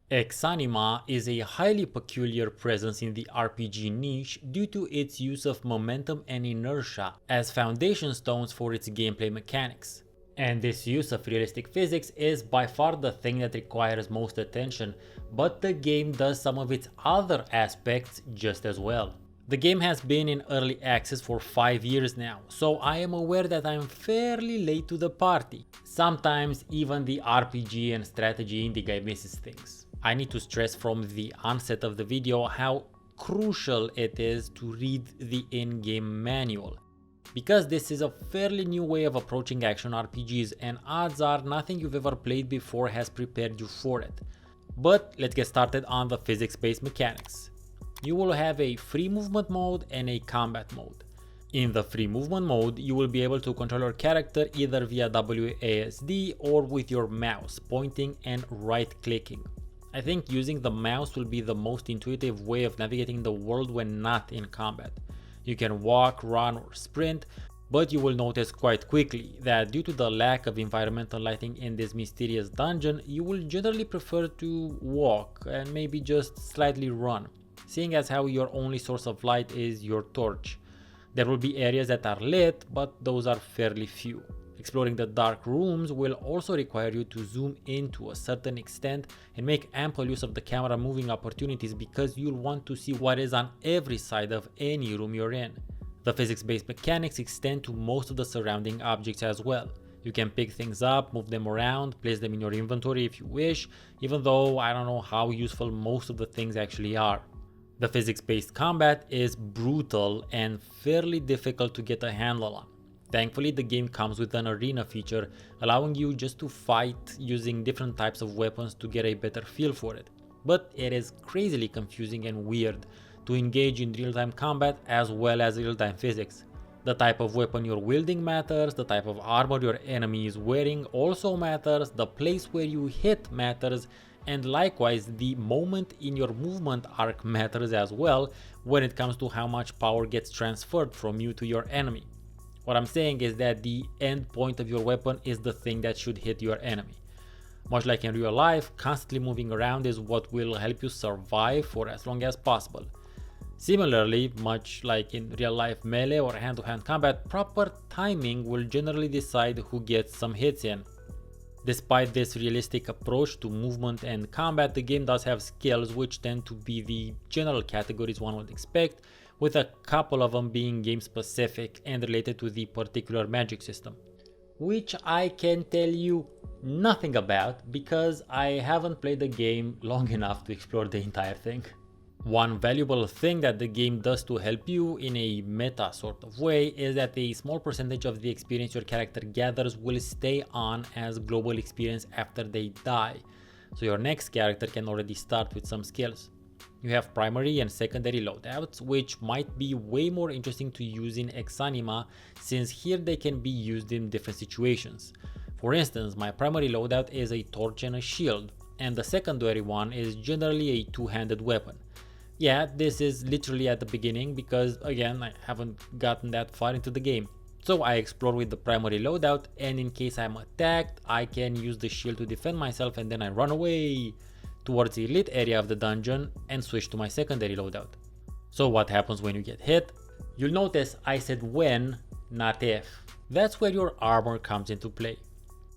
Exanima is a highly peculiar presence in the RPG niche due to its use of momentum and inertia as foundation stones for its gameplay mechanics. And this use of realistic physics is by far the thing that requires most attention, but the game does some of its other aspects just as well. The game has been in early access for 5 years now, so I am aware that I'm fairly late to the party. Sometimes even the RPG and strategy indie guy misses things. I need to stress from the onset of the video how crucial it is to read the in-game manual, because this is a fairly new way of approaching action RPGs and odds are nothing you've ever played before has prepared you for it. But let's get started on the physics-based mechanics. You will have a free movement mode and a combat mode. In the free movement mode, you will be able to control your character either via WASD or with your mouse, pointing and right clicking. I think using the mouse will be the most intuitive way of navigating the world when not in combat. You can walk, run or sprint, but you will notice quite quickly that due to the lack of environmental lighting in this mysterious dungeon, you will generally prefer to walk and maybe just slightly run, seeing as how your only source of light is your torch. There will be areas that are lit, but those are fairly few. Exploring the dark rooms will also require you to zoom in to a certain extent and make ample use of the camera moving opportunities because you'll want to see what is on every side of any room you're in. The physics-based mechanics extend to most of the surrounding objects as well. You can pick things up, move them around, place them in your inventory if you wish, even though I don't know how useful most of the things actually are. The physics-based combat is brutal and fairly difficult to get a handle on. Thankfully, the game comes with an arena feature, allowing you just to fight using different types of weapons to get a better feel for it. But it is crazily confusing and weird to engage in real-time combat as well as real-time physics. The type of weapon you're wielding matters, the type of armor your enemy is wearing also matters, the place where you hit matters, and likewise the moment in your movement arc matters as well when it comes to how much power gets transferred from you to your enemy. What I'm saying is that the end point of your weapon is the thing that should hit your enemy. Much like in real life, constantly moving around is what will help you survive for as long as possible. Similarly, much like in real life melee or hand-to-hand combat, proper timing will generally decide who gets some hits in. Despite this realistic approach to movement and combat, the game does have skills which tend to be the general categories one would expect, with a couple of them being game specific and related to the particular magic system, which I can tell you nothing about because I haven't played the game long enough to explore the entire thing. One valuable thing that the game does to help you in a meta sort of way is that a small percentage of the experience your character gathers will stay on as global experience after they die, so your next character can already start with some skills. You have primary and secondary loadouts, which might be way more interesting to use in Exanima since here they can be used in different situations. For instance, my primary loadout is a torch and a shield, and the secondary one is generally a two-handed weapon. Yeah, this is literally at the beginning because again I haven't gotten that far into the game. So I explore with the primary loadout, and in case I'm attacked I can use the shield to defend myself, and then I run away towards the lit area of the dungeon and switch to my secondary loadout. So what happens when you get hit? You'll notice I said when, not if. That's where your armor comes into play.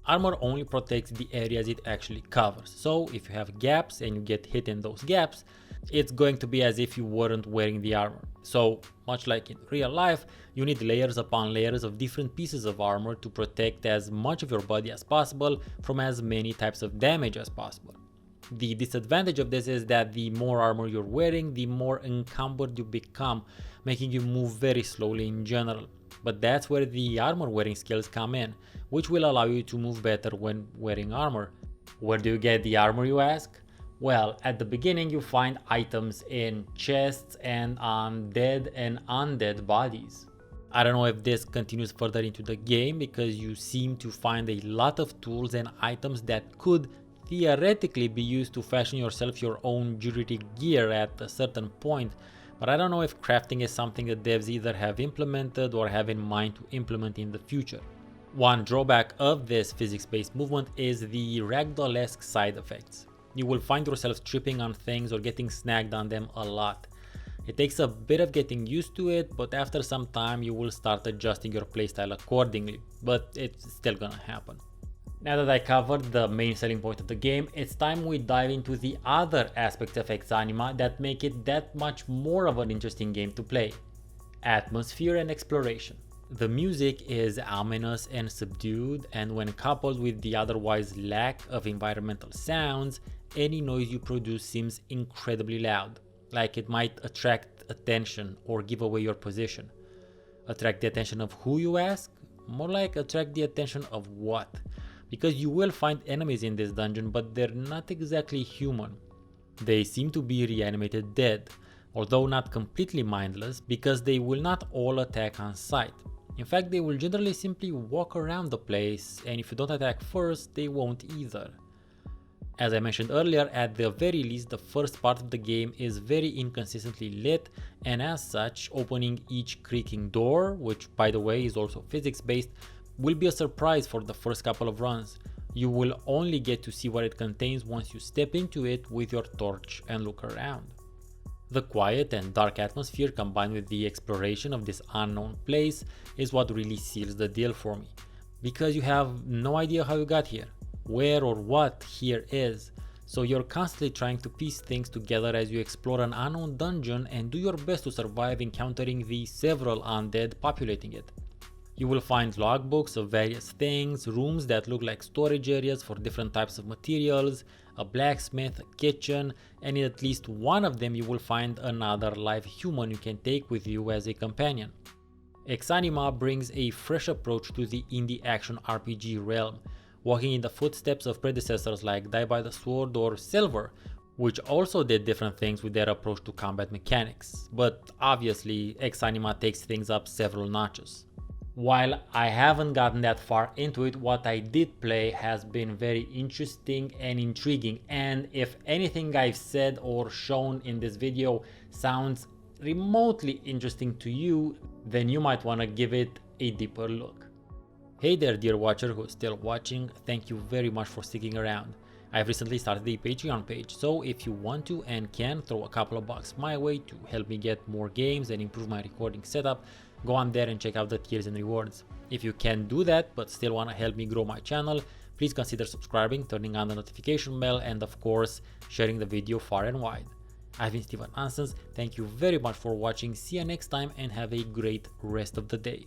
Armor only protects the areas it actually covers, so if you have gaps and you get hit in those gaps, it's going to be as if you weren't wearing the armor. So much like in real life, you need layers upon layers of different pieces of armor to protect as much of your body as possible from as many types of damage as possible. The disadvantage of this is that the more armor you're wearing, the more encumbered you become, making you move very slowly in general. But that's where the armor wearing skills come in, which will allow you to move better when wearing armor. Where do you get the armor, you ask? Well, at the beginning you find items in chests and on dead and undead bodies. I don't know if this continues further into the game because you seem to find a lot of tools and items that could theoretically be used to fashion yourself your own jewelry gear at a certain point, but I don't know if crafting is something that devs either have implemented or have in mind to implement in the future. One drawback of this physics-based movement is the ragdoll-esque side effects. You will find yourself tripping on things or getting snagged on them a lot. It takes a bit of getting used to it, but after some time you will start adjusting your playstyle accordingly, but it's still gonna happen. Now that I covered the main selling point of the game, it's time we dive into the other aspects of Exanima that make it that much more of an interesting game to play: atmosphere and exploration. The music is ominous and subdued, and when coupled with the otherwise lack of environmental sounds, any noise you produce seems incredibly loud, like it might attract attention or give away your position. Attract the attention of who, you ask? More like attract the attention of what? Because you will find enemies in this dungeon, but they're not exactly human. They seem to be reanimated dead, although not completely mindless, because they will not all attack on sight. In fact, they will generally simply walk around the place, and if you don't attack first, they won't either. As I mentioned earlier, at the very least, the first part of the game is very inconsistently lit, and as such, opening each creaking door, which by the way is also physics based, will be a surprise for the first couple of runs. You will only get to see what it contains once you step into it with your torch and look around. The quiet and dark atmosphere combined with the exploration of this unknown place is what really seals the deal for me, because you have no idea how you got here, where or what here is, so you're constantly trying to piece things together as you explore an unknown dungeon and do your best to survive encountering the several undead populating it. You will find logbooks of various things, rooms that look like storage areas for different types of materials, a blacksmith, a kitchen, and in at least one of them you will find another live human you can take with you as a companion. Exanima brings a fresh approach to the indie action RPG realm, walking in the footsteps of predecessors like Die by the Sword or Silver, which also did different things with their approach to combat mechanics, but obviously Exanima takes things up several notches. While I haven't gotten that far into it, what I did play has been very interesting and intriguing, and if anything I've said or shown in this video sounds remotely interesting to you, then you might want to give it a deeper look. Hey there dear watcher who's still watching, thank you very much for sticking around. I've recently started a Patreon page, so if you want to and can throw a couple of bucks my way to help me get more games and improve my recording setup, go on there and check out the tiers and rewards. If you can do that but still want to help me grow my channel, please consider subscribing, turning on the notification bell, and of course sharing the video far and wide. I've been Steven Ansons, thank you very much for watching, see you next time and have a great rest of the day.